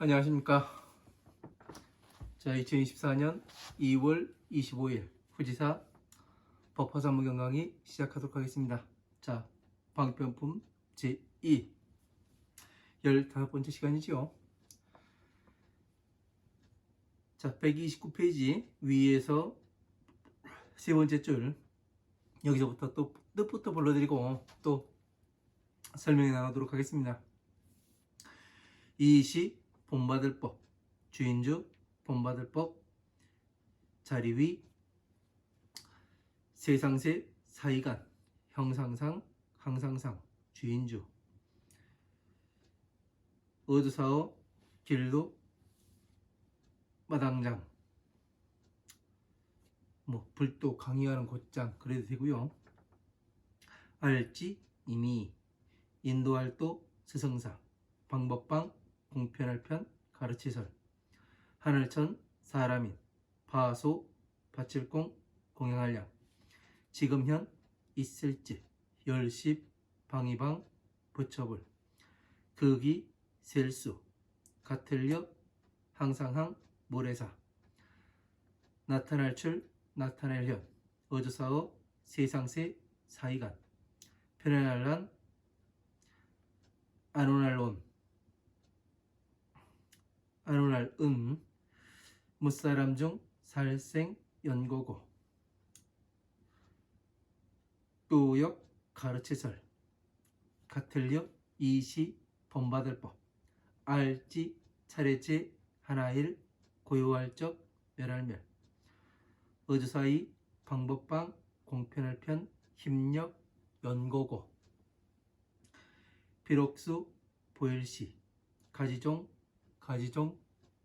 안녕하십니까. 자, 2024년 2월 25일 후지사 법화사무경 강의 시작하도록 하겠습니다. 자, 방편품 제2 15번째 시간이지요. 자, 129페이지 위에서 세 번째 줄, 여기서부터 또 뜻부터 불러드리고 또 설명해 나가도록 하겠습니다. 이시 본받을 법, 주인주 본받을 법, 자리위, 세상세, 사이간, 형상상, 항상상, 주인주, 어두사어, 길도, 마당장, 불도, 강의하는 곧장 그래도 되고요. 알지, 이미, 인도할도, 스승사, 방법방, 공편할 편, 가르치설, 하늘천, 사람인, 파소, 바칠공, 공양한량, 지금현, 있을지, 열십, 방위방, 부처불, 극이, 셀수, 같을려, 항상항, 모래사, 나타날 출, 나타낼 현, 어조사어, 세상세, 사이간, 편안할란, 안온할온, 안온할은, 무사람 중 살생 연고고, 또역 가르치설, 같을려 이시 본받을법, 알지 차례제 하나일 고요할적 멸할멸, 어주사이 방법방 공편할 편 힘력 연고고, 비록수 보일시 가지종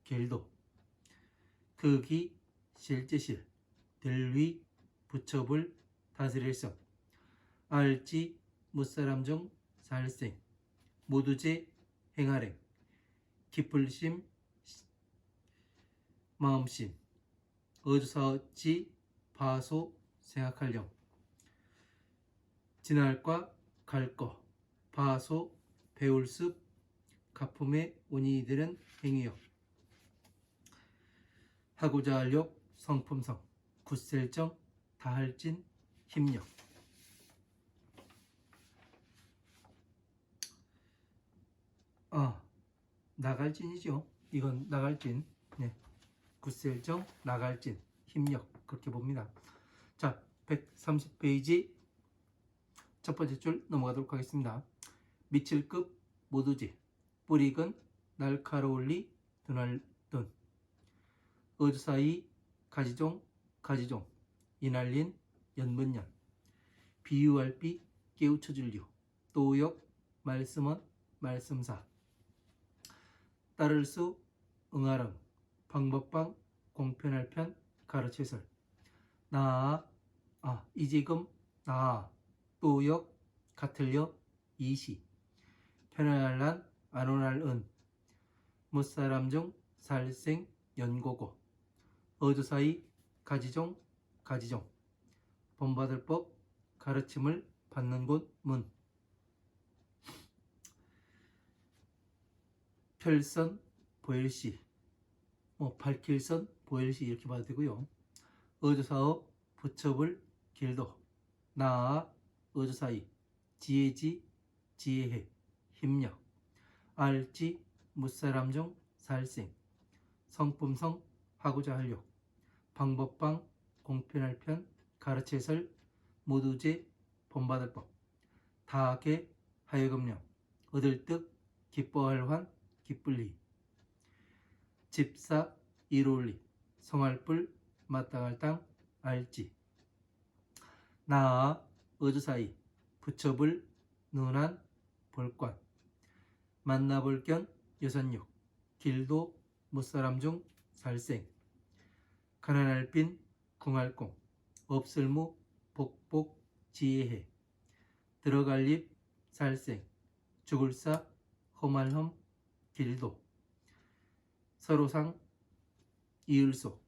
겔도, 극이 실제실 델위 부처불 다스릴성, 알지 무사람 중 살생 모두제 행하랭, 기쁠심 마음심, 어주사어지 바소 생각할령, 지날과 갈거 바소 배울습 가품의 운이들은 행위역, 하고자 할력 성품성 굳셀정 다할진 힘력. 나갈진이죠. 이건 나갈진. 네. 굳셀정 나갈진 힘력 그렇게 봅니다. 자, 130페이지 첫 번째 줄 넘어가도록 하겠습니다. 미칠급 모두지 뿌리근 날카로울리 드날든, 어주사이 가지종 이날린 연분년, 비유할비 깨우쳐줄류, 또역 말씀원 말씀사, 따를 수 응하릉, 방법방 공편할 편 가르치설, 이지금 또역 같을려 이시, 편안할란 안온할은, 무사람 중 살생 연고고, 어주사이 가지종 본받을 법 가르침을 받는 곳 문, 별선 보일시 밝힐선 보일시 이렇게 봐도 되고요. 어조사어 부처불 길도, 어조사이 지혜지 지혜해 힘력, 알지 무사람 중 살생 성품성 하고자 하려, 방법방 공편할 편 가르치설 모두제 본받을 법, 다하게 하여금령, 얻을 득 기뻐할 환 기쁠리, 집사 이롤리 성할불 마땅할 땅 알지, 어주사이 부처불 눈한 볼관, 만나볼 견 여선육, 길도 무사람 중 살생, 가난할 빈 궁할공, 없을무 복복 지혜해, 들어갈 입 살생, 죽을사 험할험 길도, 서로상 이을소,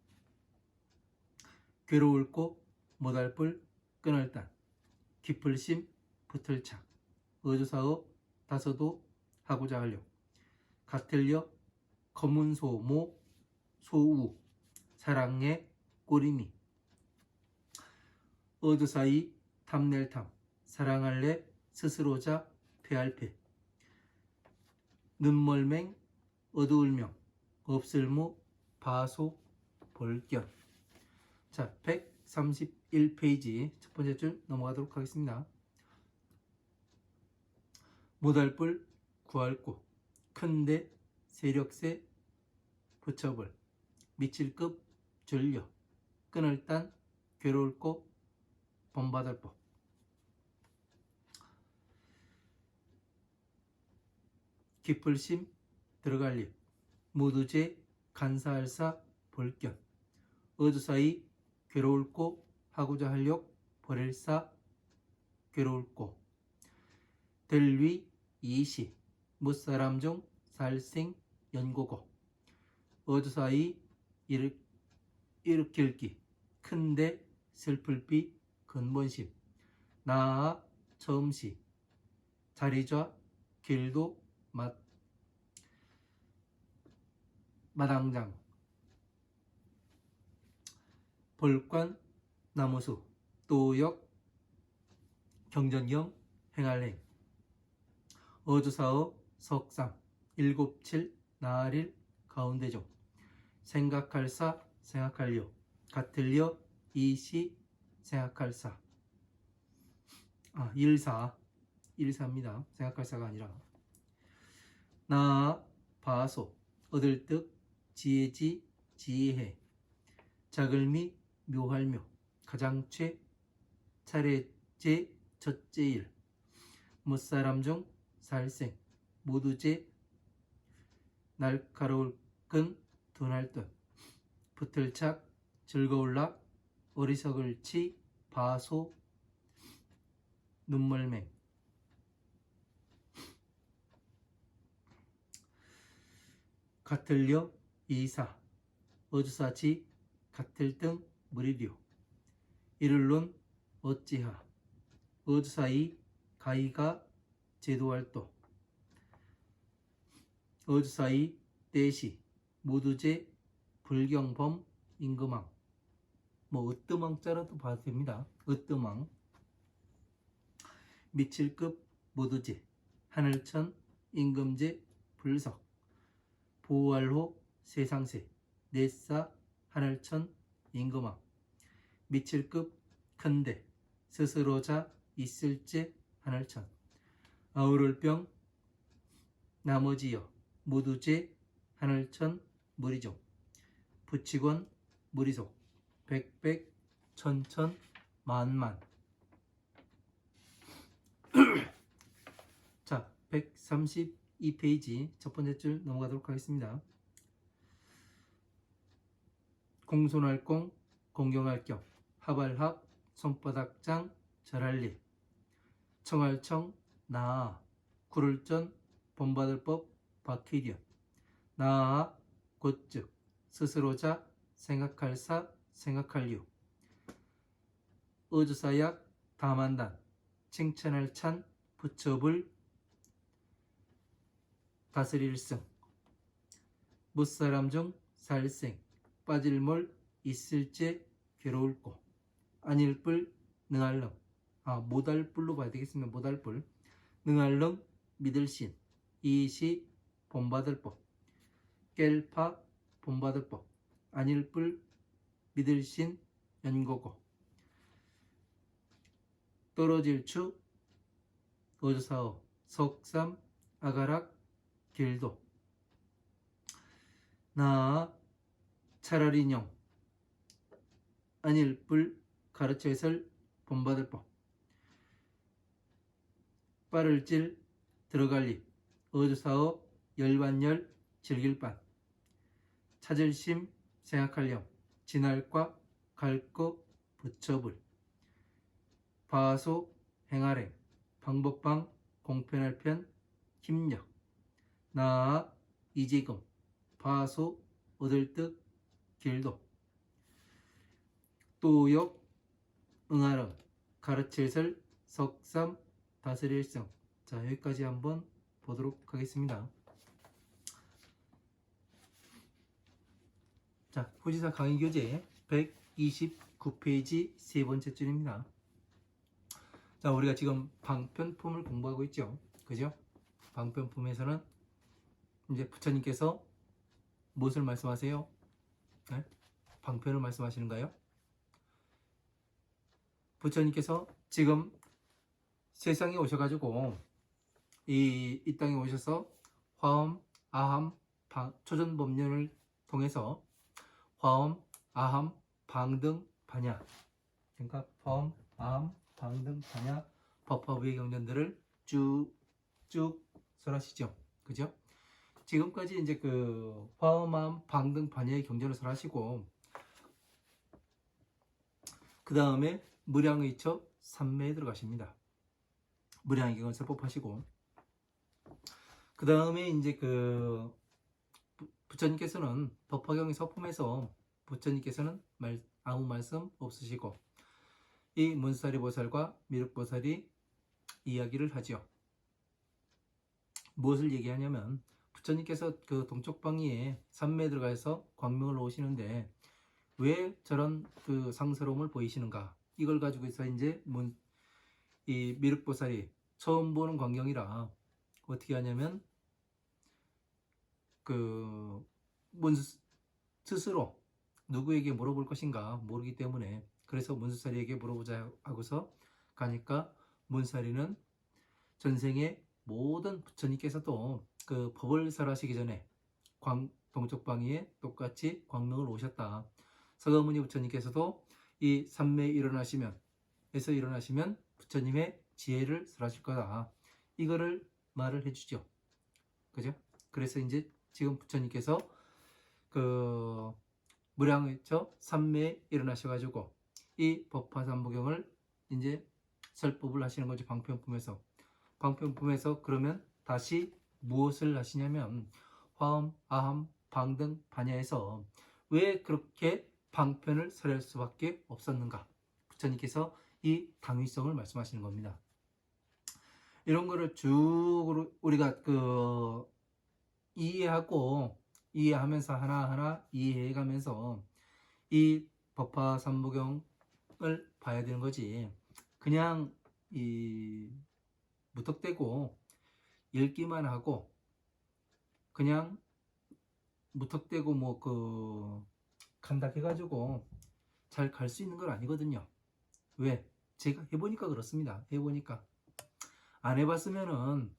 괴로울 곳 못할 뿔 끊을 단, 깊을심 붙을 착, 어조사어 다서도 하고자 하려, 같을려 검은소모 소우 사랑의 꼬리미 어두사이 탐낼탐 사랑할래 스스로자 패할패 눈멀맹 어두울명 없을무 바소 볼견. 자, 131페이지 첫 번째 줄 넘어가도록 하겠습니다. 못알뿔 구할고 큰데 세력세 붙여볼 미칠급 줄려 끊을 딴 괴로울고 본받을법. 깊을심 들어갈립 무두제 간사할사 볼견 어두사이 괴로울고 하고자 할욕 버릴사 괴로울고 들위 이시 무사람 중 살생 연고고 어두사이 일으킬기 큰데 슬플비 근본심 나아 처음시 자리좌 길도 마당장 벌관 나무수 또역 경전경 행할행 어주사어 석상 일곱칠 나일일 가운데종 생각할사 생각할려 같을려 이시 생각할사 일사입니다. 생각할사가 아니라 나 바소 얻을 득 지혜지 지혜해 자글미 묘할묘 가장최 차례제 첫째일 무사람 중 살생 모두제 날카로울 끈 둔할듯 붙을착 즐거울락 어리석을치 바소 눈멀맹 같을려 이사 어주사지 같을등 무리류 이를론 어찌하 어주사이 가이가 제도활도 어주사이 떼시 모두제 불경범 임금왕 으뜸왕자라도 봐도 됩니다. 으뜸왕 미칠급 모두제 하늘천 임금제 불석 보활호 세상세 넷사 하늘천 임금왕 미칠급 큰데 스스로자 있을제 하늘천 아우를병 나머지여 모두제 하늘천 무리종 부치권 무리속 백백 천천 만만. 자, 132페이지 첫 번째 줄 넘어가도록 하겠습니다. 공손할공 공경할경 합할합 손바닥장 절할일 청할청 나아 구를전 본받을법 박희련 나아 곧즉 스스로자 생각할사 생각할류 어주사약 다만단 칭찬할 찬 부처불 다스릴승 무사람 중 살생 빠질몰 있을제 괴로울고 아닐뿔 능할렁 못할뿔로 봐야 되겠습니다. 못할뿔 능할렁 믿을신 이시 본받을법 깰파 본받을법 아닐뿔 믿을신 연고고 떨어질추 어주사어 석삼 아가락 길도 나 차라리뇽 아닐뿔 가르쳐설 본받을법 빠를질 들어갈립 어주사어 열반열 즐길반 찾을심 생각할렴 지날과 갈거 붙여불 바소 행하랭 방법방 공편할 편 힘력 나아 이지금 바소 얻을 득 길도 또역 응하름 가르칠설 석삼 다스릴성. 자, 여기까지 한번 보도록 하겠습니다. 자, 후지사 강의 교재 129페이지 세 번째 줄입니다. 자, 우리가 지금 방편품을 공부하고 있죠. 그죠? 방편품에서는 이제 부처님께서 무엇을 말씀하세요? 네? 방편을 말씀하시는가요? 부처님께서 지금 세상에 오셔가지고 이 땅에 오셔서 화엄, 아함, 초전법륜을 통해서 화엄, 아함, 방등, 반야, 그러니까 화엄, 아함, 방등, 반야 법화부의 경전들을 쭉 설하시죠. 그죠? 지금까지 이제 그 화엄, 아함, 방등, 반야의 경전을 설하시고 그 다음에 무량의처 삼매에 들어가십니다. 무량의경을 설법하시고 그 다음에 이제 그 부처님께서는 법화경의 서품에서 부처님께서는 아무 말씀 없으시고 이 문사리 보살과 미륵보살이 이야기를 하죠. 무엇을 얘기하냐면 부처님께서 그 동쪽방위에 삼매에 들어가서 광명을 놓으시는데 왜 저런 그 상스러움을 보이시는가? 이걸 가지고서 이제 이 미륵보살이 처음 보는 광경이라 어떻게 하냐면 그 스스로 누구에게 물어볼 것인가 모르기 때문에 그래서 문수사리에게 물어보자 하고서 가니까 문사리는 전생에 모든 부처님께서도 그 법을 설하시기 전에 동쪽방위에 똑같이 광명을 오셨다. 서가모니 부처님께서도 이 삼매에 일어나시면 부처님의 지혜를 설하실 거다. 이거를 말을 해주죠. 그죠? 그래서 이제 지금 부처님께서 그 무량의처 삼매에 일어나셔가지고 이 법화삼부경을 이제 설법을 하시는 거죠. 방편품에서 그러면 다시 무엇을 하시냐면 화엄, 아함, 방등, 반야에서 왜 그렇게 방편을 설할 수밖에 없었는가? 부처님께서 이 당위성을 말씀하시는 겁니다. 이런 거를 쭉 우리가 그 이해하면서 하나하나 이해해가면서 이 법화 삼부경을 봐야 되는 거지. 그냥 무턱대고 읽기만 하고 그냥 무턱대고 간다 해가지고 잘 갈 수 있는 건 아니거든요. 왜? 제가 해보니까 그렇습니다. 해보니까 안 해봤으면은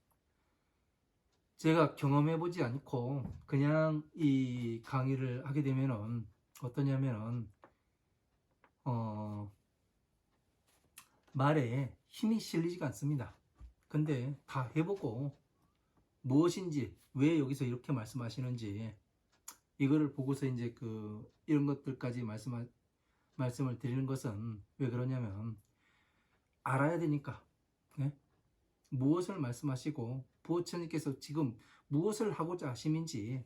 제가 경험해보지 않고 그냥 이 강의를 하게 되면은 어떠냐면은 말에 힘이 실리지가 않습니다. 근데 다 해보고 무엇인지 왜 여기서 이렇게 말씀하시는지 이거를 보고서 이제 이런 것들까지 말씀을 드리는 것은 왜 그러냐면 알아야 되니까. 네? 무엇을 말씀하시고 부처님께서 지금 무엇을 하고자 하심인지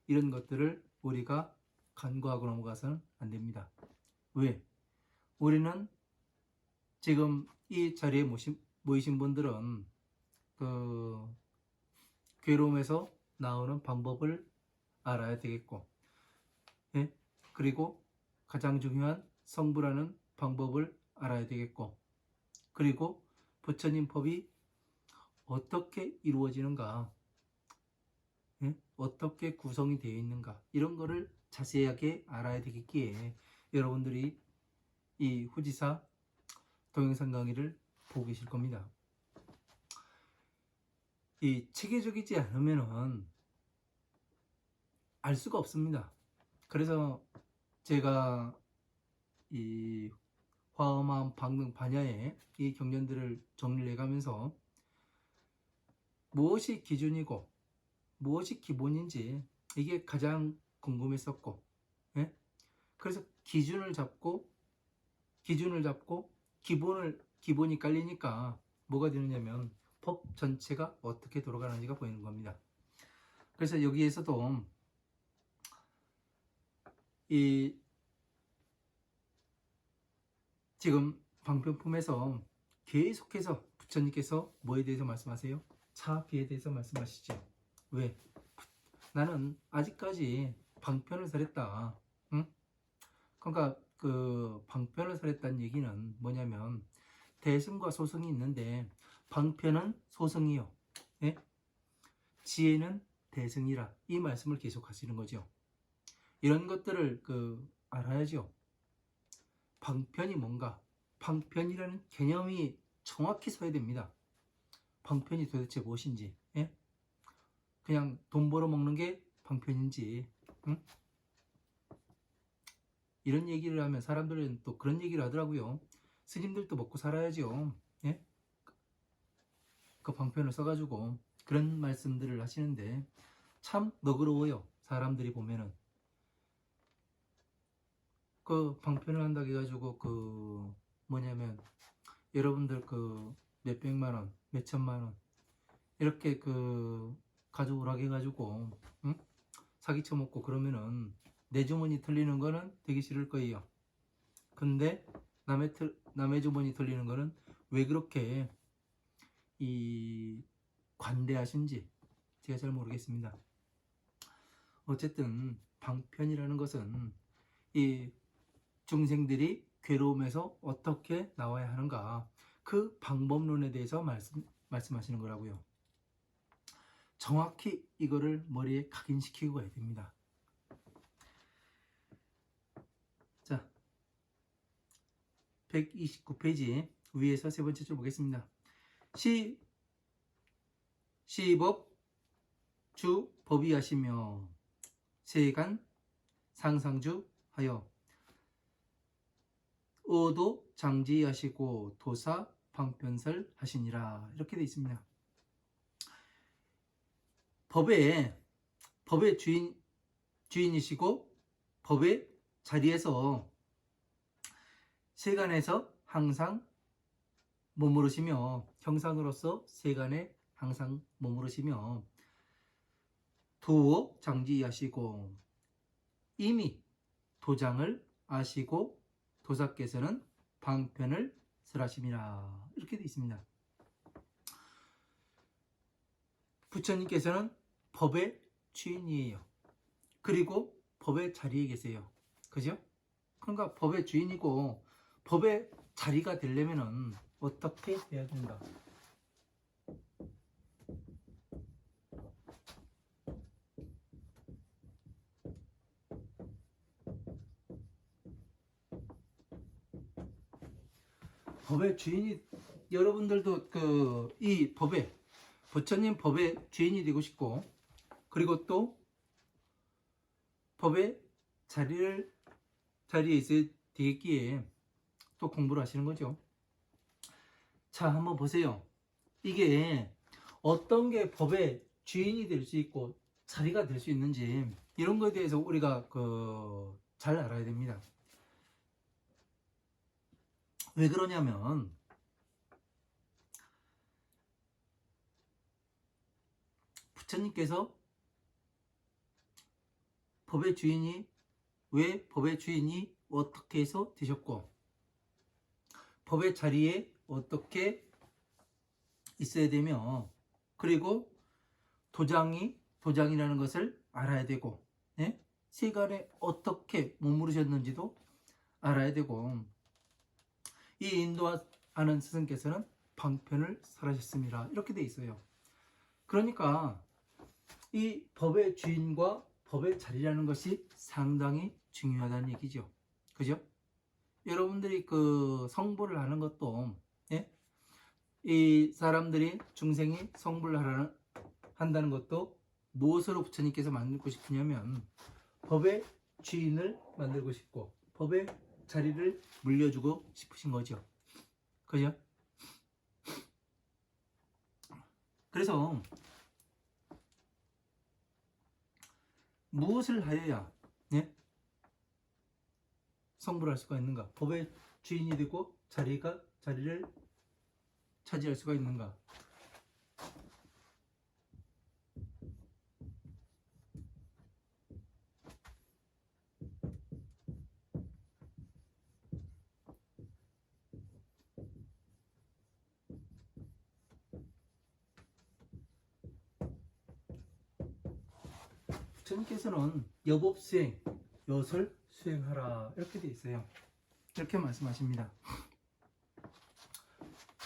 이런 것들을 우리가 간과하고 넘어가서는 안 됩니다. 왜? 우리는 지금 이 자리에 모이신 분들은 그 괴로움에서 나오는 방법을 알아야 되겠고, 예? 그리고 가장 중요한 성불하는 방법을 알아야 되겠고, 그리고 부처님 법이 어떻게 이루어지는가, 예? 어떻게 구성이 되어 있는가, 이런 거를 자세하게 알아야 되겠기에 여러분들이 이 후지사 동영상 강의를 보고 계실 겁니다. 이 체계적이지 않으면은 알 수가 없습니다. 그래서 제가 이 화엄, 방등, 반야의 이 경전들을 정리를 해가면서 무엇이 기준이고 무엇이 기본인지 이게 가장 궁금했었고, 예? 그래서 기준을 잡고 기본이 깔리니까 뭐가 되느냐면 법 전체가 어떻게 돌아가는지가 보이는 겁니다. 그래서 여기에서도 이 지금 방편품에서 계속해서 부처님께서 뭐에 대해서 말씀하세요? 차비에 대해서 말씀하시죠. 왜? 나는 아직까지 방편을 설했다. 응? 그러니까 그 방편을 설했다는 얘기는 뭐냐면 대승과 소승이 있는데 방편은 소승이요. 예? 지혜는 대승이라 이 말씀을 계속 하시는 거죠. 이런 것들을 알아야죠. 방편이 뭔가, 방편이라는 개념이 정확히 서야 됩니다. 방편이 도대체 무엇인지, 예? 그냥 돈 벌어 먹는 게 방편인지, 응? 이런 얘기를 하면 사람들은 또 그런 얘기를 하더라고요. 스님들도 먹고 살아야죠. 예? 그 방편을 써가지고 그런 말씀들을 하시는데 참 너그러워요. 사람들이 보면은 그 방편을 한다고 해가지고 뭐냐면 여러분들 몇백만 원, 몇천만 원 이렇게 가져오라고 해가지고 응? 사기 쳐먹고 그러면은 내 주머니 털리는 거는 되게 싫을 거예요. 근데 남의 주머니 털리는 거는 왜 그렇게 관대하신지 제가 잘 모르겠습니다. 어쨌든 방편이라는 것은 이 중생들이 괴로움에서 어떻게 나와야 하는가 그 방법론에 대해서 말씀하시는 거라고요. 정확히 이거를 머리에 각인시키고 가야 됩니다. 자, 129페이지 위에서 세 번째 줄 보겠습니다. 시법 주 법이하시며 세간 상상주 하여 의도 장지하시고 도사 방편설 하시니라 이렇게 되어 있습니다. 법의 주인이시고 법의 자리에서 세간에서 항상 머무르시며 형상으로서 세간에 항상 머무르시며 도어 장지하시고 이미 도장을 아시고 도사께서는 방편을 설하심이라 이렇게 되어 있습니다. 부처님께서는 법의 주인이에요. 그리고 법의 자리에 계세요. 그죠? 그러니까 법의 주인이고 법의 자리가 되려면은 어떻게 해야 된다? 법의 주인이 여러분들도 이 법의 부처님 법의 주인이 되고 싶고 그리고 또 법의 자리에 있어야 되겠기에 또 공부를 하시는 거죠. 자, 한번 보세요. 이게 어떤 게 법의 주인이 될 수 있고 자리가 될 수 있는지 이런 거에 대해서 우리가 잘 알아야 됩니다. 왜 그러냐면 부처님께서 왜 법의 주인이 어떻게 해서 되셨고 법의 자리에 어떻게 있어야 되며 그리고 도장이라는 것을 알아야 되고 예? 세간에 어떻게 머무르셨는지도 알아야 되고 이 인도하는 스승께서는 방편을 설하셨습니다. 이렇게 돼 있어요. 그러니까 이 법의 주인과 법의 자리라는 것이 상당히 중요하다는 얘기죠. 그죠? 여러분들이 성불을 하는 것도 예? 이 사람들이 중생이 성불을 한다는 것도 무엇으로 부처님께서 만들고 싶으냐면 법의 주인을 만들고 싶고 법의 자리를 물려주고 싶으신 거죠. 그죠? 그래서 무엇을 하여야 예? 성불할 수가 있는가? 법의 주인이 되고 자리를 차지할 수가 있는가? 부처님께서는 여법수행, 여설수행 수행하라 이렇게 돼 있어요. 이렇게 말씀하십니다.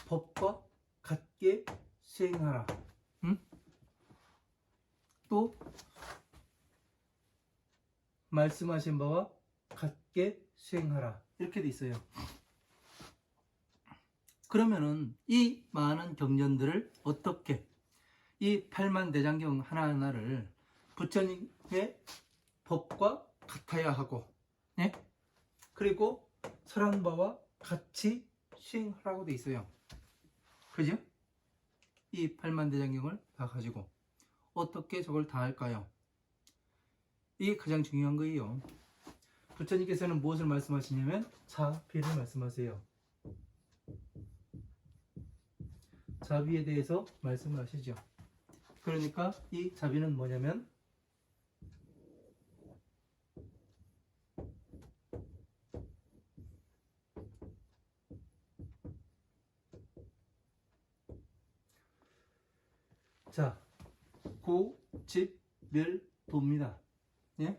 법과 같게 수행하라. 응? 또 말씀하신 바와 같게 수행하라 이렇게 돼 있어요. 그러면은 이 많은 경전들을 어떻게 이 8만 대장경 하나하나를 부처님의 법과 같아야 하고, 예? 그리고 설한 바와 같이 수행하라고 돼 있어요. 그죠? 이 8만 대장경을 다 가지고 어떻게 저걸 다 할까요? 이게 가장 중요한 거예요. 부처님께서는 무엇을 말씀하시냐면 자비를 말씀하세요. 자비에 대해서 말씀을 하시죠. 그러니까 이 자비는 뭐냐면 자, 고집멸도입니다. 예?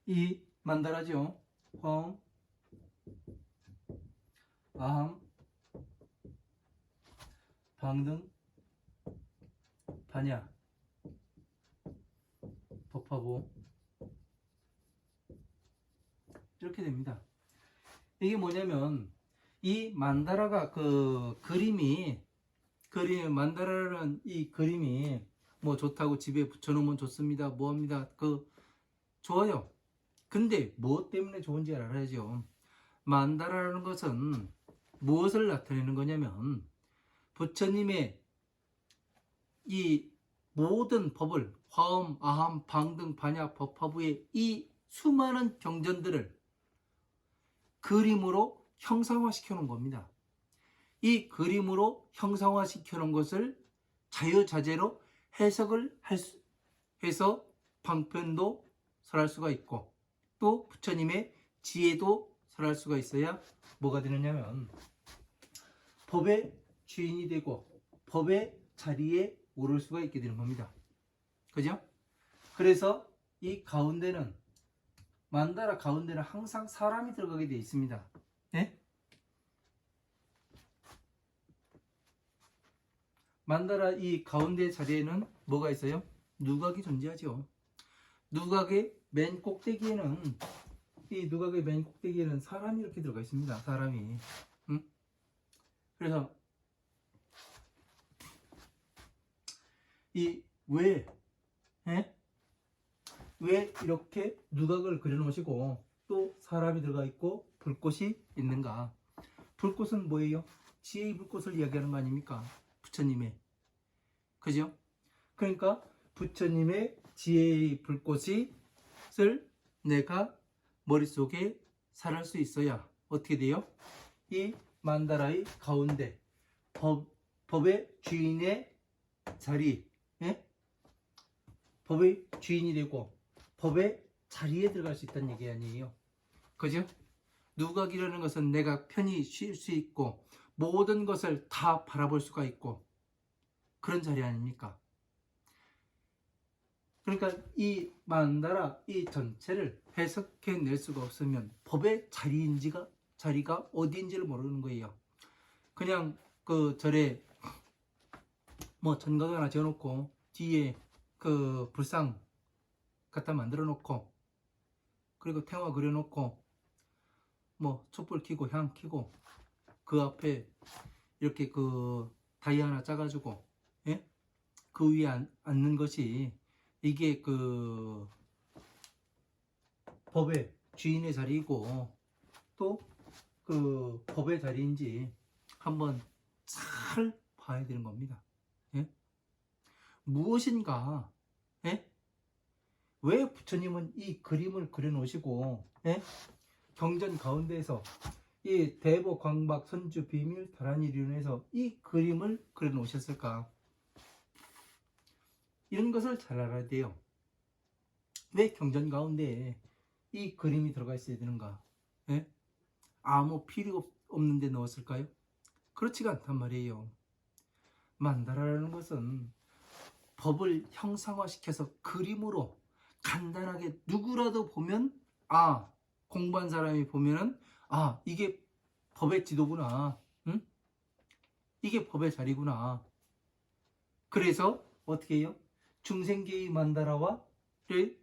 이 만다라죠. 화엄, 아함, 방등, 반야, 법화보 이렇게 됩니다. 이게 뭐냐면 이 만다라가 그 그림이 만다라라는 이 그림이 뭐 좋다고 집에 붙여놓으면 좋습니다. 뭐합니다. 좋아요. 근데 무엇 때문에 좋은지 알아야죠. 만다라라는 것은 무엇을 나타내는 거냐면 부처님의 이 모든 법을 화엄, 아함, 방등, 반야, 법화부의 이 수많은 경전들을 그림으로 형상화시켜 놓은 겁니다. 이 그림으로 형상화시켜 놓은 것을 자유자재로 해석을 해서 방편도 설할 수가 있고 또 부처님의 지혜도 설할 수가 있어야 뭐가 되느냐면 법의 주인이 되고 법의 자리에 오를 수가 있게 되는 겁니다. 그죠? 그래서 이 가운데는 만다라 가운데는 항상 사람이 들어가게 되어 있습니다. 네? 만다라 이 가운데 자리에는 뭐가 있어요? 누각이 존재하죠. 누각의 맨 꼭대기에는 사람이 이렇게 들어가 있습니다. 사람이. 응? 그래서 왜 이렇게 누각을 그려놓으시고 또 사람이 들어가 있고 불꽃이 있는가? 불꽃은 뭐예요? 지혜의 불꽃을 이야기하는 거 아닙니까? 부처님의. 그죠? 그러니까 부처님의 지혜의 불꽃을 내가 머릿속에 살할 수 있어야 어떻게 돼요? 이 만다라의 가운데 법의 주인의 자리, 예? 법의 주인이 되고 법의 자리에 들어갈 수 있다는 얘기 아니에요. 그죠? 누각이라는 것은 내가 편히 쉴 수 있고 모든 것을 다 바라볼 수가 있고 그런 자리 아닙니까? 그러니까 이 만다라 이 전체를 해석해낼 수가 없으면 법의 자리가 어디인지를 모르는 거예요. 그냥 그 절에 뭐 전가도 하나 지어놓고 뒤에 그 불상 갖다 만들어 놓고 그리고 태화 그려놓고 뭐 촛불 켜고 향 켜고 그 앞에 이렇게 그 다이 하나 짜가지고, 예? 그 위에 앉는 것이 이게 그 법의 주인의 자리이고 또 그 법의 자리인지 한번 잘 봐야 되는 겁니다. 예? 무엇인가, 예? 왜 부처님은 이 그림을 그려 놓으시고, 예? 경전 가운데에서 이 대보 광박 선주 비밀 다란이 이론에서 이 그림을 그려 놓으셨을까? 이런 것을 잘 알아야 돼요. 왜 경전 가운데에 이 그림이 들어가 있어야 되는가? 예? 아무 필요 없는데 넣었을까요? 그렇지가 않단 말이에요. 만다라라는 것은 법을 형상화시켜서 그림으로 간단하게 누구라도 보면 공부한 사람이 보면은 이게 법의 지도구나. 응? 이게 법의 자리구나. 그래서 어떻게 해요? 중생계의 만다라와를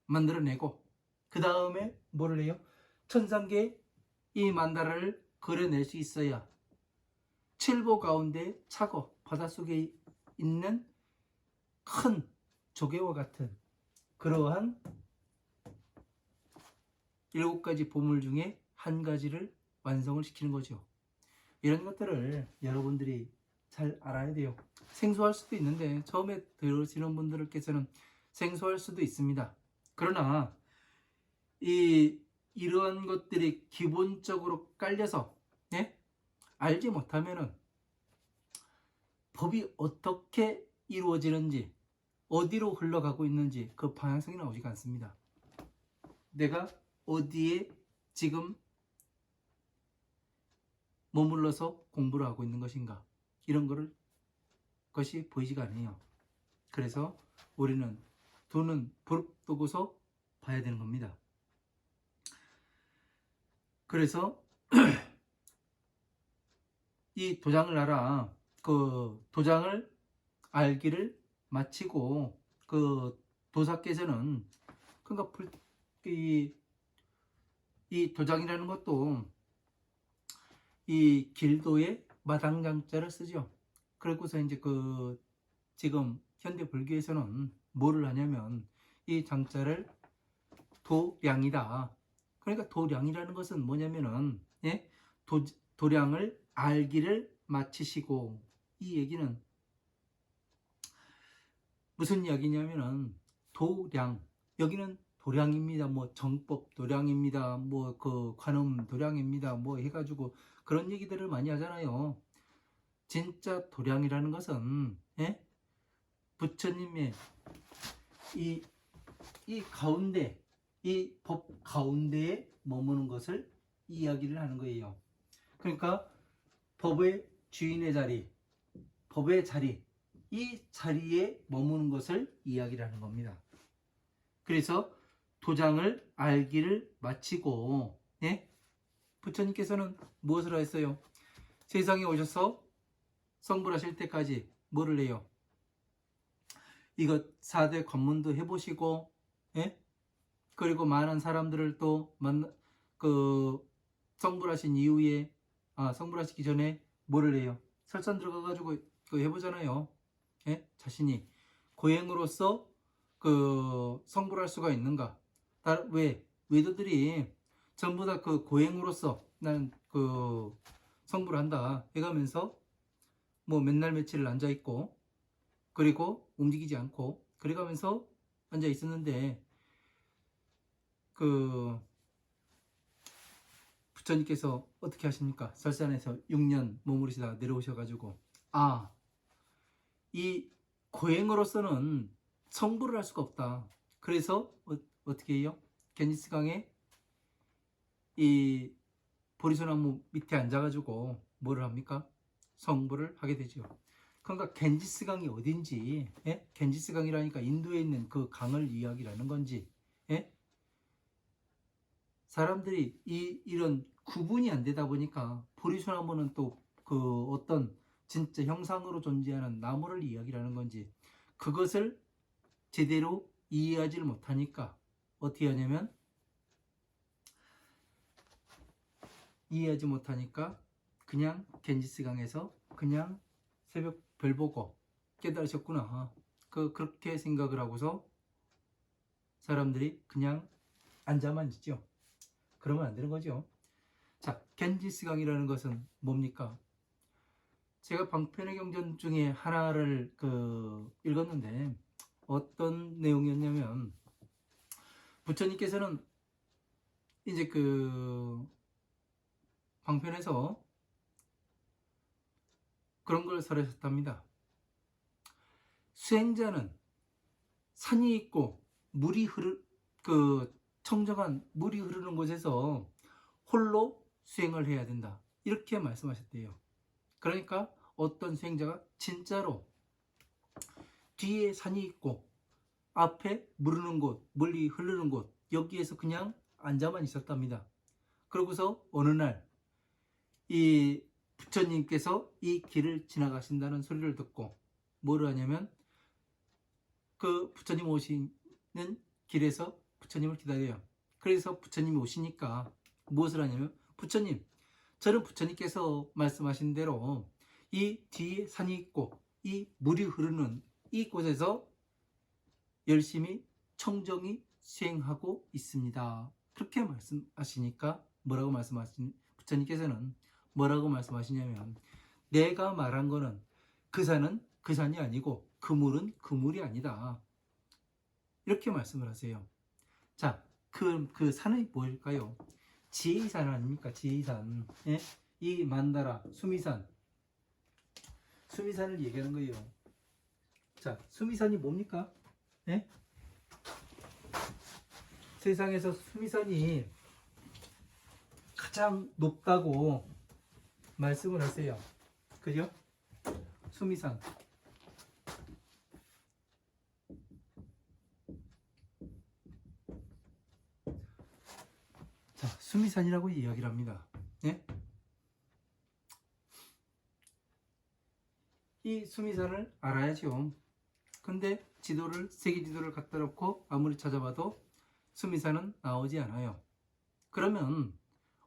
만들어내고 그 다음에 뭐를 해요? 천상계 이 만다라를 그려낼 수 있어야 칠보 가운데 차고 바닷속에 있는 큰 조개와 같은 그러한 7가지 보물 중에 한 가지를 완성을 시키는 거죠. 이런 것들을 여러분들이 잘 알아야 돼요. 생소할 수도 있는데 처음에 들으시는 분들께서는 생소할 수도 있습니다. 그러나 이러한 것들이 기본적으로 깔려서 알지 못하면은 법이 어떻게 이루어지는지 어디로 흘러가고 있는지 그 방향성이 나오지가 않습니다. 내가 어디에 지금 머물러서 공부를 하고 있는 것인가 이런 것이 보이지가 않아요. 그래서 우리는 두 눈 부릅뜨고서 봐야 되는 겁니다. 그래서 이 도장을 알아 그 도장을 알기를 마치고 그 도사께서는 그러니까 이 도장이라는 것도 이 길도에 마당장자를 쓰죠. 그리고서 이제 지금 현대 불교에서는 뭐를 하냐면 이 장자를 도량이다. 그러니까 도량이라는 것은 뭐냐면은 도량을 알기를 마치시고 이 얘기는 무슨 이야기냐면은 도량 여기는 도량입니다. 뭐 정법 도량입니다. 뭐 그 관음 도량입니다. 뭐 해가지고 그런 얘기들을 많이 하잖아요. 진짜 도량이라는 것은 부처님의 이 가운데 이 법 가운데에 머무는 것을 이야기를 하는 거예요. 그러니까 법의 주인의 자리, 법의 자리 이 자리에 머무는 것을 이야기를 하는 겁니다. 그래서 도장을 알기를 마치고 부처님께서는 무엇을 하셨어요? 세상에 오셔서 성불하실 때까지 뭐를 해요? 이것 4대 관문도 해보시고 그리고 많은 사람들을 또 성불하신 이후에 성불하시기 전에 뭐를 해요? 설산 들어가가지고 해보잖아요. 자신이 고행으로서 성불할 수가 있는가? 왜? 외도들이 전부 다 고행으로서 나는 성불한다 해가면서 뭐 맨날 며칠을 앉아있고 그리고 움직이지 않고 그래가면서 앉아있었는데 부처님께서 어떻게 하십니까? 설산에서 6년 머무르시다가 내려오셔가지고 이 고행으로서는 성불을 할 수가 없다. 그래서 어떻게 해요? 겐지스강에 이 보리소나무 밑에 앉아가지고 뭐를 합니까? 성불을 하게 되죠. 그러니까 겐지스강이 어딘지 겐지스강이라니까 인도에 있는 그 강을 이야기하는 건지 사람들이 이런 구분이 안 되다 보니까 보리소나무는 또 어떤 진짜 형상으로 존재하는 나무를 이야기하는 건지 그것을 제대로 이해하지를 못하니까 어떻게 하냐면 이해하지 못하니까 그냥 겐지스강에서 그냥 새벽 별 보고 깨달으셨구나 그렇게 생각을 하고서 사람들이 그냥 앉아만 있죠. 그러면 안 되는 거죠. 자, 겐지스강이라는 것은 뭡니까? 제가 방편의 경전 중에 하나를 읽었는데 어떤 내용이었냐면 부처님께서는 이제 방편에서 그런 걸 설하셨답니다. 수행자는 산이 있고 물이 청정한 물이 흐르는 곳에서 홀로 수행을 해야 된다. 이렇게 말씀하셨대요. 그러니까 어떤 수행자가 진짜로 뒤에 산이 있고 앞에 무르는 곳, 멀리 흐르는 곳, 여기에서 그냥 앉아만 있었답니다. 그러고서 어느 날 이 부처님께서 이 길을 지나가신다는 소리를 듣고 뭐를 하냐면 그 부처님 오시는 길에서 부처님을 기다려요. 그래서 부처님이 오시니까 무엇을 하냐면, 부처님, 저는 부처님께서 말씀하신 대로 이 뒤에 산이 있고 이 물이 흐르는 이 곳에서 열심히 청정히 수행하고 있습니다. 그렇게 말씀하시니까 부처님께서는 뭐라고 말씀하시냐면, 내가 말한 거는 그 산은 그 산이 아니고 그 물은 그 물이 아니다. 이렇게 말씀을 하세요. 자, 그 산이 뭘까요? 지혜산 아닙니까? 지혜산. 예? 이 만다라, 수미산. 수미산을 얘기하는 거예요. 자, 수미산이 뭡니까? 예? 세상에서 수미산이 가장 높다고 말씀을 하세요. 그죠? 수미산. 자, 수미산이라고 이야기를 합니다. 예? 이 수미산을 알아야죠. 근데 세계 지도를 갖다 놓고 아무리 찾아봐도 수미산은 나오지 않아요. 그러면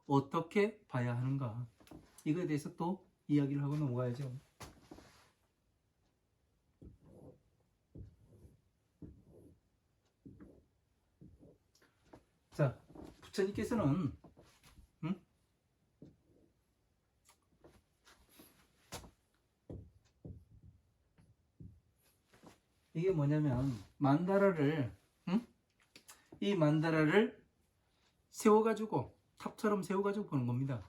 어떻게 봐야 하는가? 이거에 대해서 또 이야기를 하고 넘어가야죠. 자, 부처님께서는 이게 뭐냐면 이 만다라를 세워가지고 탑처럼 세워가지고 보는 겁니다.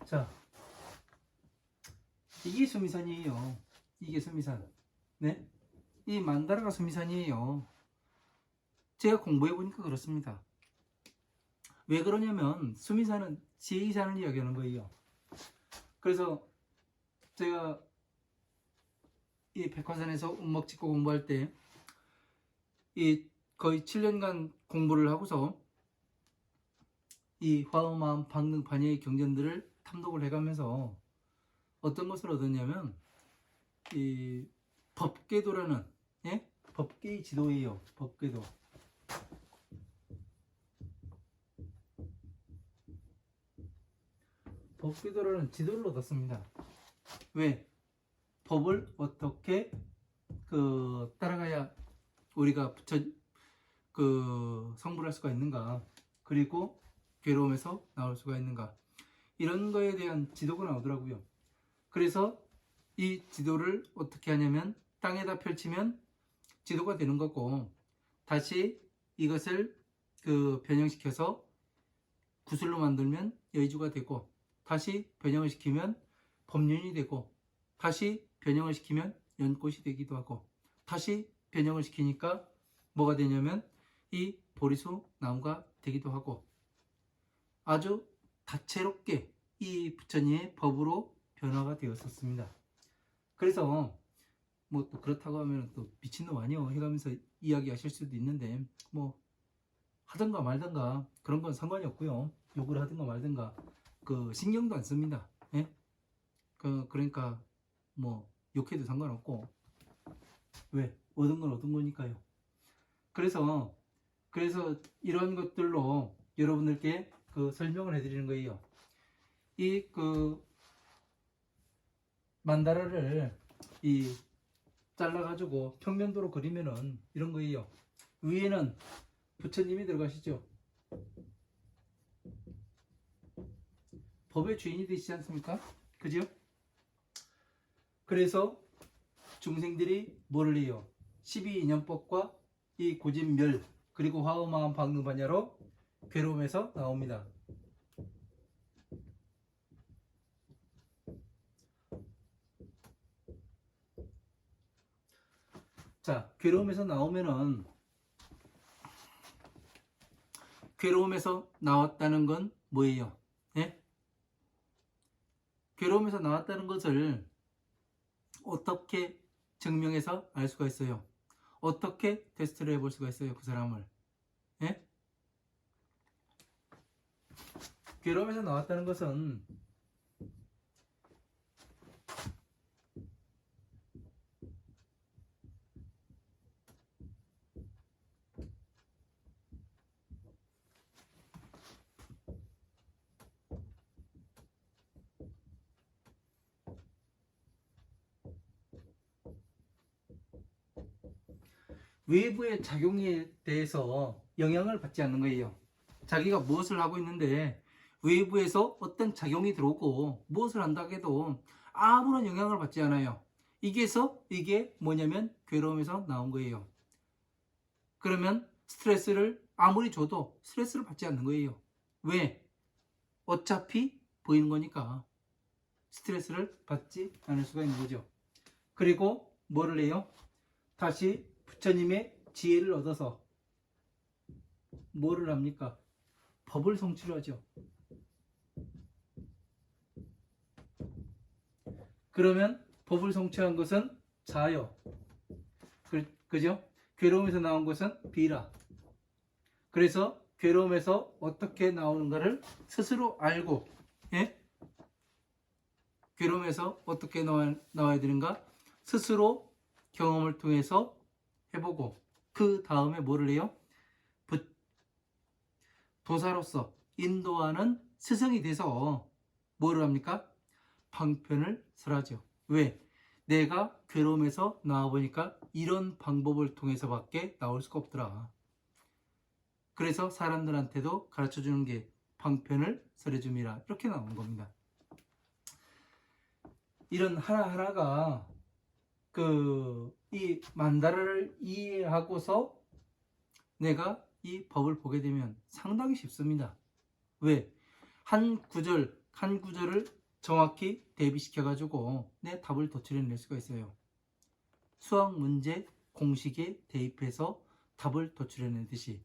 자, 이게 수미산이에요. 이게 수미산. 네? 이 만다라가 수미산이에요. 제가 공부해보니까 그렇습니다. 왜 그러냐면 수미산은 지혜산을 이야기하는 거예요. 그래서 제가 이 백화산에서 운막 찍고 공부할 때 이 거의 7년간 공부를 하고서 이 화엄암, 방능, 반야의 경전들을 탐독을 해가면서 어떤 것을 얻었냐면 이 법궤도라는, 예? 법계의 지도예요. 법궤도. 법궤도라는 지도를 얻었습니다. 왜? 법을 어떻게 따라가야 우리가 성불할 수가 있는가, 그리고 괴로움에서 나올 수가 있는가, 이런 거에 대한 지도가 나오더라고요. 그래서 이 지도를 어떻게 하냐면 땅에다 펼치면 지도가 되는 거고, 다시 이것을 변형시켜서 구슬로 만들면 여의주가 되고, 다시 변형을 시키면 법륜이 되고, 다시 변형을 시키면 연꽃이 되기도 하고, 다시 변형을 시키니까 뭐가 되냐면 이 보리수 나무가 되기도 하고, 아주 다채롭게 이 부처님의 법으로 변화가 되었었습니다. 그래서 뭐 또 그렇다고 하면 또 미친놈 아니요 해가면서 이야기하실 수도 있는데, 뭐 하든가 말든가 그런 건 상관이 없고요. 욕을 하든가 말든가 신경도 안 씁니다. 예? 그러니까 뭐 욕해도 상관없고, 왜? 얻은 건 얻은 거니까요. 그래서 이런 것들로 여러분들께 설명을 해드리는 거예요. 이 만다라를 잘라가지고 평면도로 그리면은 이런 거예요. 위에는 부처님이 들어가시죠. 법의 주인이 되시지 않습니까? 그죠? 그래서 중생들이 뭐를 해요? 12인연법과 이 고진멸 그리고 화엄마음 방능반야로 괴로움에서 나옵니다. 자, 괴로움에서 나왔다는 건 뭐예요? 예? 괴로움에서 나왔다는 것을 어떻게 증명해서 알 수가 있어요? 어떻게 테스트를 해볼 수가 있어요? 그 사람을. 예? 괴로움에서 나왔다는 것은 외부의 작용에 대해서 영향을 받지 않는 거예요. 자기가 무엇을 하고 있는데 외부에서 어떤 작용이 들어오고 무엇을 한다고 해도 아무런 영향을 받지 않아요. 이게 뭐냐면 괴로움에서 나온 거예요. 그러면 스트레스를 아무리 줘도 스트레스를 받지 않는 거예요. 왜? 어차피 보이는 거니까 스트레스를 받지 않을 수가 있는 거죠. 그리고 뭐를 해요? 다시 부처님의 지혜를 얻어서 뭐를 합니까? 법을 성취하죠. 그러면 법을 성취한 것은 자요. 그죠? 괴로움에서 나온 것은 비라. 그래서 괴로움에서 어떻게 나오는가를 스스로 알고, 예? 괴로움에서 어떻게 나와야 되는가 스스로 경험을 통해서 해보고 그 다음에 뭐를 해요? 도사로서 인도하는 스승이 돼서 뭐를 합니까? 방편을 설하죠. 왜? 내가 괴로움에서 나와보니까 이런 방법을 통해서밖에 나올 수가 없더라. 그래서 사람들한테도 가르쳐주는 게 방편을 설해줌이라 이렇게 나온 겁니다. 이런 하나하나가 이 만다라를 이해하고서 내가 이 법을 보게 되면 상당히 쉽습니다. 왜? 한 구절을 정확히 대비시켜 가지고 내 답을 도출해낼 수가 있어요. 수학 문제 공식에 대입해서 답을 도출해내듯이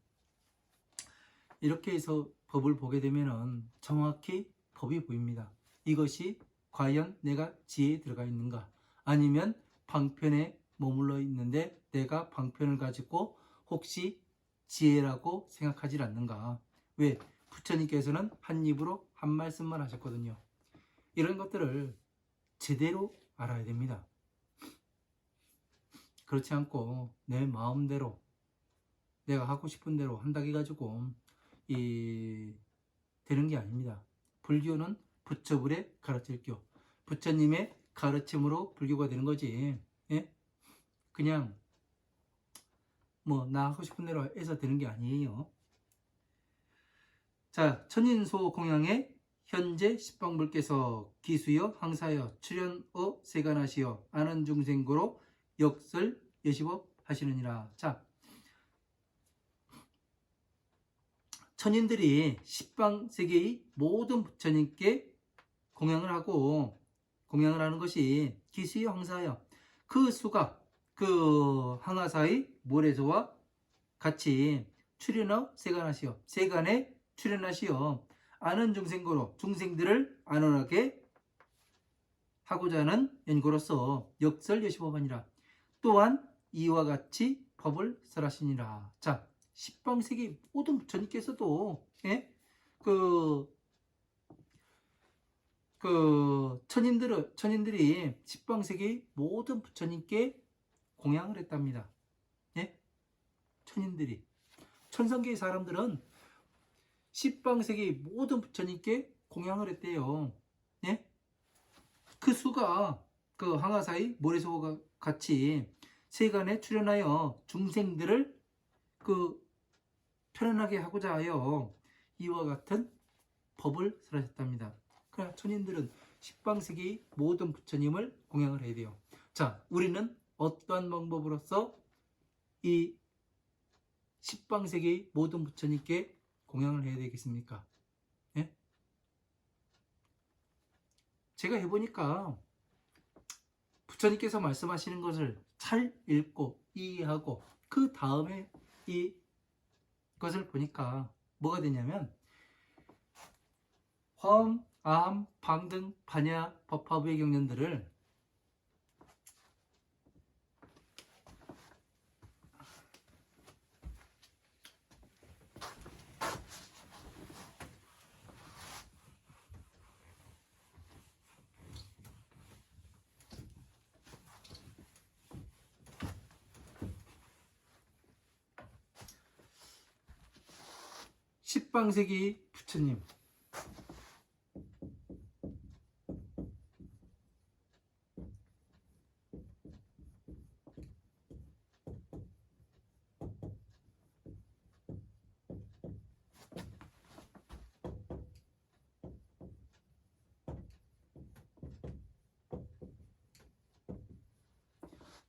이렇게 해서 법을 보게 되면 정확히 법이 보입니다. 이것이 과연 내가 지혜에 들어가 있는가, 아니면 방편에 머물러 있는데 내가 방편을 가지고 혹시 지혜라고 생각하지 않는가. 왜? 부처님께서는 한 입으로 한 말씀만 하셨거든요. 이런 것들을 제대로 알아야 됩니다. 그렇지 않고 내 마음대로 내가 하고 싶은 대로 한다고 해가지고 되는 게 아닙니다. 불교는 부처불의 가르칠교, 부처님의 가르침으로 불교가 되는 거지. 예? 그냥 뭐 나 하고 싶은 대로 해서 되는 게 아니에요. 자, 천인소 공양에 현재 십방불께서 기수여 항사여 출연어 세간하시어 아는 중생고로 역설 예시법 하시느니라. 자, 천인들이 십방세계의 모든 부처님께 공양을 하는 것이 기수여 항사여, 그 수가 그 항하사의 모래소와 같이 출연어 세간하시어, 세간에 출연하시어 아는 중생고로 중생들을 안원하게 하고자 하는 연고로서 역설 예시법하니라. 또한 이와 같이 법을 설하시니라. 자, 십방세계 모든 부처님께서도 천인들이 십방세계 모든 부처님께 공양을 했답니다. 예? 천인들이, 천상계의 사람들은 십방세계 모든 부처님께 공양을 했대요. 예? 그 수가 그 항하사의 모래소와 같이 세간에 출연하여 중생들을 편안하게 하고자 하여 이와 같은 법을 설하셨답니다. 그러나 천인들은 십방세계의 모든 부처님을 공양을 해야 돼요. 자, 우리는 어떠한 방법으로서 이 십방세계의 모든 부처님께 공양을 해야 되겠습니까? 예? 제가 해보니까 부처님께서 말씀하시는 것을 잘 읽고 이해하고 그 다음에 이 것을 보니까 뭐가 되냐면 화엄, 아함, 방등, 반야, 법화부의 경전들을 십방세기 부처님,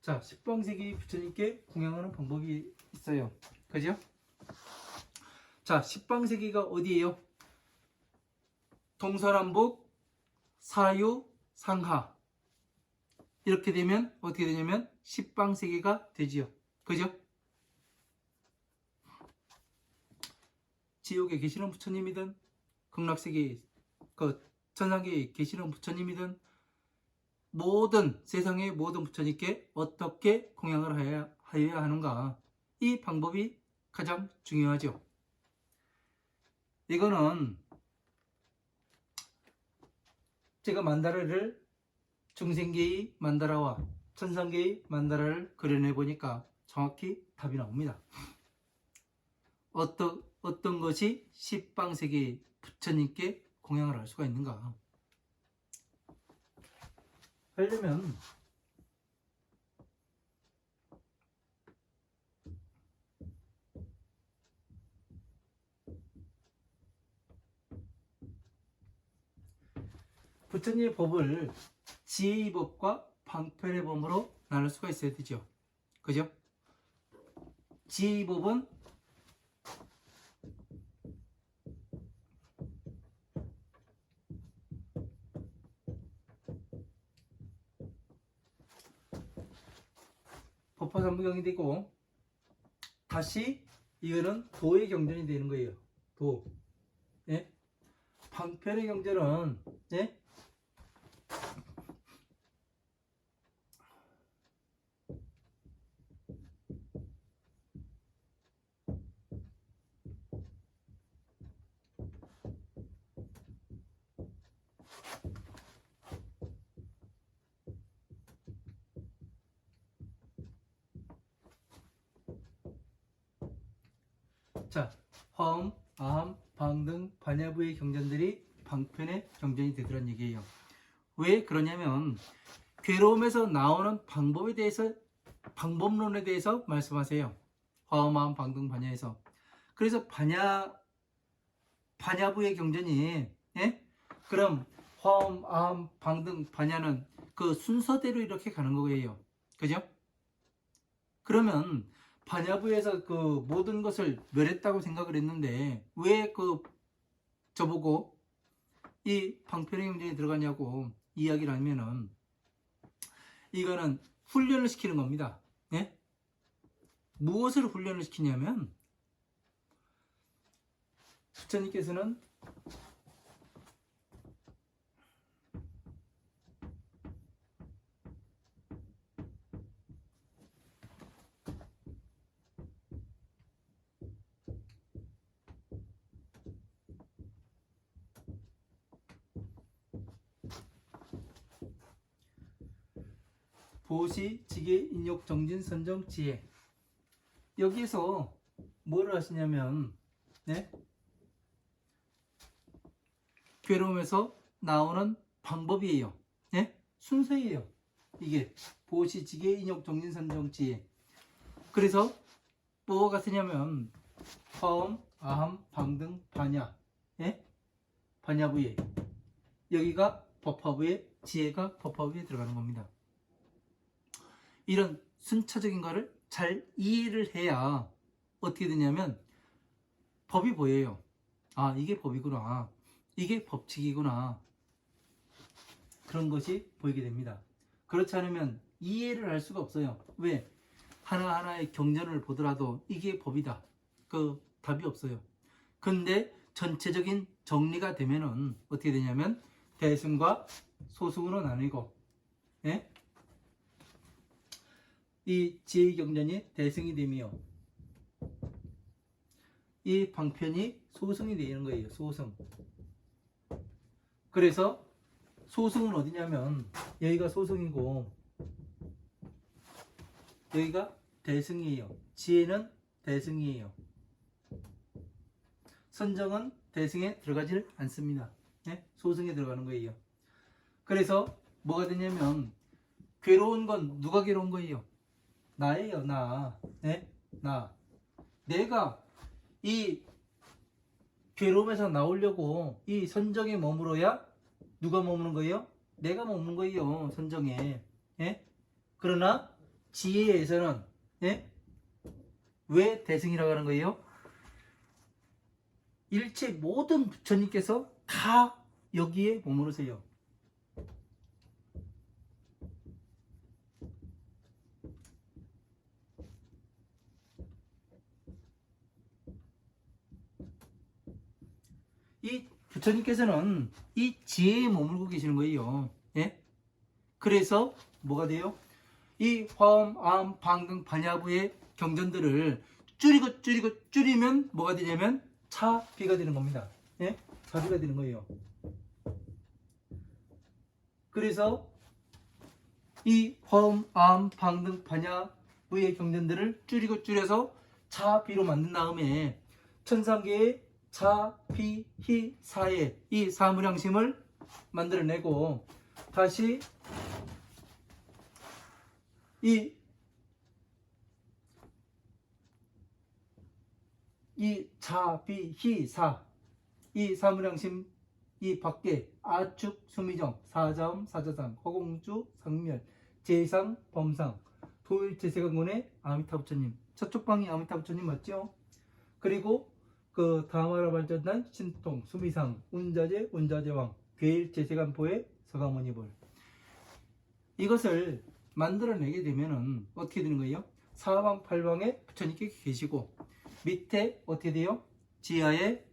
자, 십방세기 부처님께 공양하는 방법이 있어요. 그죠? 자, 십방세기가 어디예요? 동서남북, 사유, 상하. 이렇게 되면 어떻게 되냐면 십방세계가 되지요. 그죠? 지옥에 계시는 부처님이든 극락세계 천상계에 계시는 부처님이든 모든 세상의 모든 부처님께 어떻게 공양을 하여야 하는가, 이 방법이 가장 중요하죠. 이거는 제가 만다라를 중생계의 만다라와 천상계의 만다라를 그려내 보니까 정확히 답이 나옵니다. 어떤 것이 십방세계의 부처님께 공양을 할 수가 있는가 하려면 부처님의 법을 지혜의 법과 방편의 법으로 나눌 수가 있어야 되죠. 그죠? 지혜의 법은 법화삼부경이 되고, 다시 이거는 도의 경전이 되는 거예요. 도. 예? 방편의 경전은 예? 자, 화엄, 아함, 방등, 반야부의 경전들이 방편의 경전이 되더란 얘기예요. 왜 그러냐면 괴로움에서 나오는 방법에 대해서, 방법론에 대해서 말씀하세요. 화엄, 아함, 방등, 반야에서. 그래서 반야부의 경전이 예? 그럼 화엄, 아함, 방등, 반야는 그 순서대로 이렇게 가는 거예요. 그죠? 그러면 반야부에서 그 모든 것을 멸했다고 생각을 했는데 왜 저보고 이 방편의 경전에 들어가냐고 이야기를 하면은, 이거는 훈련을 시키는 겁니다. 예? 무엇을 훈련을 시키냐면 부처님께서는 보시, 지계, 인욕, 정진, 선정, 지혜, 여기에서 뭘 하시냐면 네? 괴로움에서 나오는 방법이에요. 네? 순서예요. 이게 보시지계 인욕 정진선정지. 그래서 뭐가 같으냐면 화엄, 아함, 방등, 반야, 예? 반야부에 여기가 법화부에, 지혜가 법화부에 들어가는 겁니다. 이런 순차적인 거를 잘 이해를 해야 어떻게 되냐면 법이 보여요. 아, 이게 법이구나. 이게 법칙이구나. 그런 것이 보이게 됩니다. 그렇지 않으면 이해를 할 수가 없어요. 왜? 하나하나의 경전을 보더라도 이게 법이다. 그 답이 없어요. 근데 전체적인 정리가 되면은 어떻게 되냐면 대승과 소승으로 나뉘고, 예? 이 지혜경전이 대승이 되며 이 방편이 소승이 되는 거예요. 소승. 그래서 소승은 어디냐면 여기가 소승이고 여기가 대승이에요. 지혜는 대승이에요. 선정은 대승에 들어가지를 않습니다. 네? 소승에 들어가는 거예요. 그래서 뭐가 되냐면 괴로운 건 누가 괴로운 거예요? 나예요. 나. 네? 나. 내가 이 괴로움에서 나오려고 이 선정에 머물어야 누가 머무는 거예요? 내가 머무는 거예요. 선정에. 예? 그러나 지혜에서는, 예? 왜 대승이라고 하는 거예요? 일체 모든 부처님께서 다 여기에 머무르세요. 이 부처님께서는 이 지혜에 머물고 계시는 거예요. 예? 그래서 뭐가 돼요? 이 화엄, 아함, 방등, 반야부의 경전들을 줄이면 뭐가 되냐면 차비가 되는 겁니다. 예? 차비가 되는 거예요. 그래서 이 화엄, 아함, 방등, 반야부의 경전들을 줄여서 차비로 만든 다음에 천상계의 자, 비, 히, 사의 이 사무량심을 만들어내고 다시 이 자, 비, 히, 사 이 사무량심 이 밖에 아축, 수미정, 사자음, 사자상, 허공주, 상멸, 제상, 범상, 도일제세관군의 아미타 부처님 저쪽 방이 아미타 부처님 맞죠? 그리고 그 다마라 발전단 신통, 수미상, 운자제, 운자제왕, 괴일제세관포의 서가모니볼 이것을 만들어내게 되면은 어떻게 되는 거예요? 사방 팔방에 부처님께 계시고 밑에 어떻게 돼요? 지하에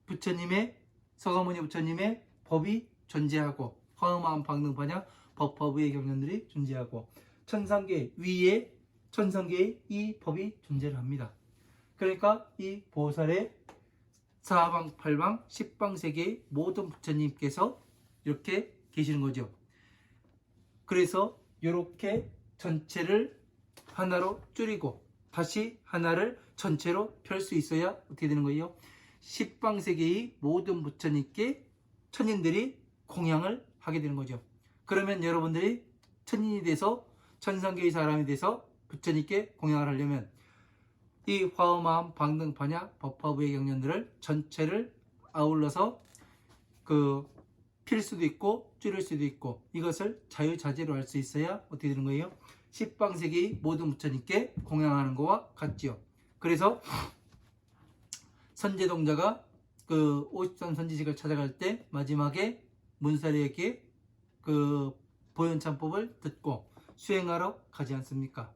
부처님의 서가모니 부처님의 법이 존재하고 화엄, 방등, 반야 법화부의 경전들이 존재하고 천상계 위에 천상계에 이 법이 존재를 합니다. 그러니까 이 보살의 사방 팔방 십방세계의 모든 부처님께서 이렇게 계시는 거죠. 그래서 이렇게 전체를 하나로 줄이고 다시 하나를 전체로 펼 수 있어야 어떻게 되는 거예요? 십방세계의 모든 부처님께 천인들이 공양을 하게 되는 거죠. 그러면 여러분들이 천인이 돼서 천상계의 사람이 돼서 부처님께 공양을 하려면 이 화엄, 방등, 반야, 법화부의 경전들을 전체를 아울러서 필 수도 있고 줄일 수도 있고 이것을 자유자재로 할 수 있어야 어떻게 되는 거예요? 십방세계의 모든 부처님께 공양하는 것과 같지요. 그래서 선제동자가 그 53선지식을 찾아갈 때 마지막에 문사리에게 그 보현참법을 듣고 수행하러 가지 않습니까?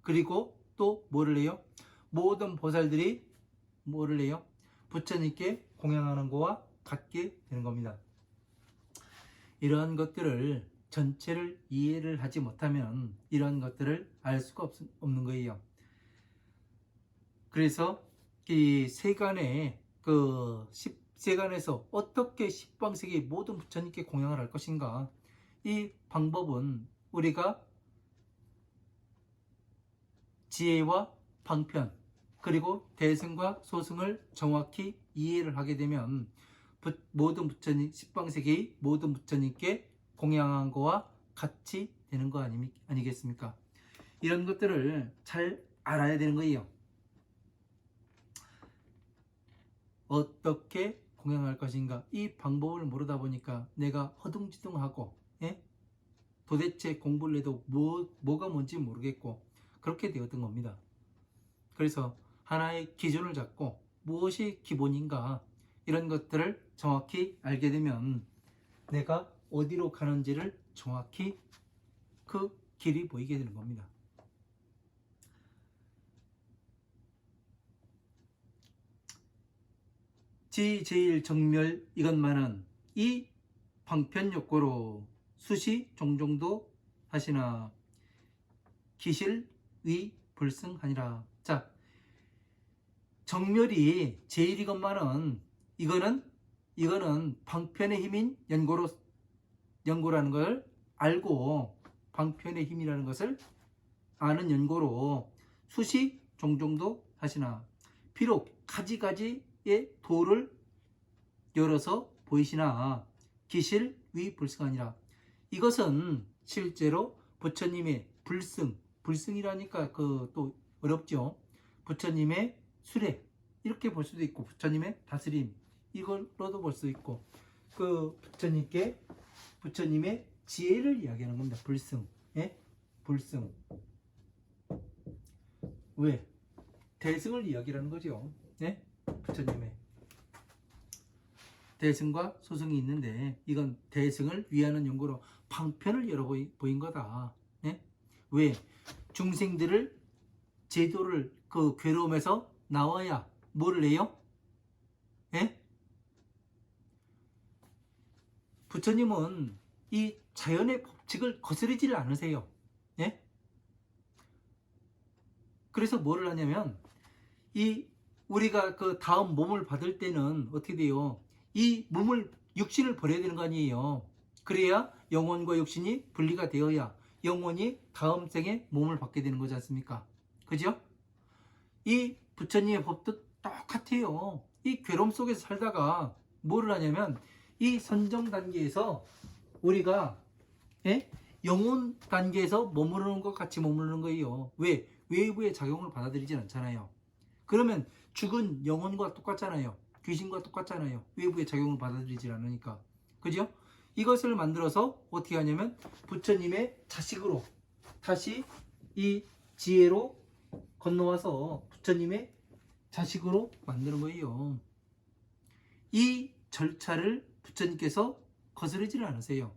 그리고 또 뭐를 해요? 모든 보살들이 뭐를 해요? 부처님께 공양하는 것과 같게 되는 겁니다. 이러한 것들을 전체를 이해를 하지 못하면 이러한 것들을 알 수가 없는 거예요. 그래서 이 세간에 세간에서 어떻게 십방세계 모든 부처님께 공양을 할 것인가 이 방법은 우리가 지혜와 방편 그리고 대승과 소승을 정확히 이해를 하게 되면 모든 부처님 십방세계의 모든 부처님께 공양한 것과 같이 되는 거 아니겠습니까? 이런 것들을 잘 알아야 되는 거예요. 어떻게 공양할 것인가, 이 방법을 모르다 보니까 내가 허둥지둥하고, 예? 도대체 공부를 해도 뭐가 뭔지 모르겠고 그렇게 되었던 겁니다. 그래서 하나의 기준을 잡고 무엇이 기본인가, 이런 것들을 정확히 알게 되면 내가 어디로 가는지를 정확히 그 길이 보이게 되는 겁니다. 지제일정멸 이것만은 이 방편욕고로 수시 종종도 하시나 기실의 불승하니라. 자, 정멸이 제일이것만은 이거는 방편의 힘인 연고라는 걸 알고, 방편의 힘이라는 것을 아는 연고로 수시 종종도 하시나, 비록 가지가지의 도를 열어서 보이시나 기실의 불승하니라. 이것은 실제로 부처님의 불승이라니까 또 어렵죠. 부처님의 수레, 이렇게 볼 수도 있고, 부처님의 다스림, 이걸로도 볼 수 있고, 그 부처님의 지혜를 이야기하는 겁니다. 불승, 예? 불승. 왜? 대승을 이야기하는 거죠. 예? 부처님의 대승과 소승이 있는데, 이건 대승을 위하는 연고로 방편을 열어 보인 거다. 예? 왜? 중생들을 제도를 그 괴로움에서 나와야 뭐를 해요? 예? 부처님은 이 자연의 법칙을 거스르지를 않으세요. 예? 그래서 뭐를 하냐면, 이 우리가 그 다음 몸을 받을 때는 어떻게 돼요? 이 육신을 버려야 되는 거 아니에요. 그래야 영혼과 육신이 분리가 되어야 영혼이 다음 생에 몸을 받게 되는 거지 않습니까? 그죠? 이 부처님의 법도 똑같아요. 이 괴로움 속에서 살다가 뭐를 하냐면, 이 선정 단계에서 우리가, 예? 영혼 단계에서 머무르는 것 같이 머무르는 거예요. 왜? 외부의 작용을 받아들이진 않잖아요. 그러면 죽은 영혼과 똑같잖아요. 귀신과 똑같잖아요. 외부의 작용을 받아들이질 않으니까. 그죠? 이것을 만들어서 어떻게 하냐면 부처님의 자식으로 다시 이 지혜로 건너와서 부처님의 자식으로 만드는 거예요. 이 절차를 부처님께서 거스르지를 않으세요.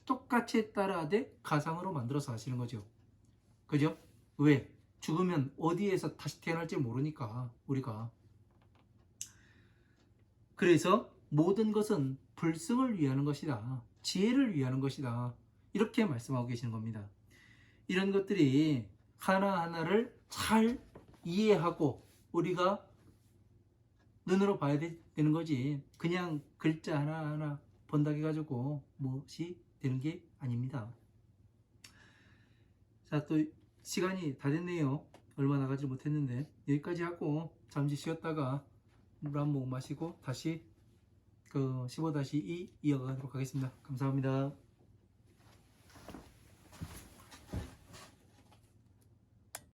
똑같이 따라하되 가상으로 만들어서 하시는 거죠. 그죠? 왜? 죽으면 어디에서 다시 태어날지 모르니까, 우리가. 그래서 모든 것은 불승을 위하는 것이다. 지혜를 위하는 것이다. 이렇게 말씀하고 계시는 겁니다. 이런 것들이 하나하나를 잘 이해하고 우리가 눈으로 봐야 되는 거지, 그냥 글자 하나하나 번다게 가지고 무엇이 되는 게 아닙니다. 자, 또 시간이 다 됐네요. 얼마 나가지 못했는데 여기까지 하고 잠시 쉬었다가 물 한 모금 마시고 다시 그 15-2 이어가도록 하겠습니다. 감사합니다.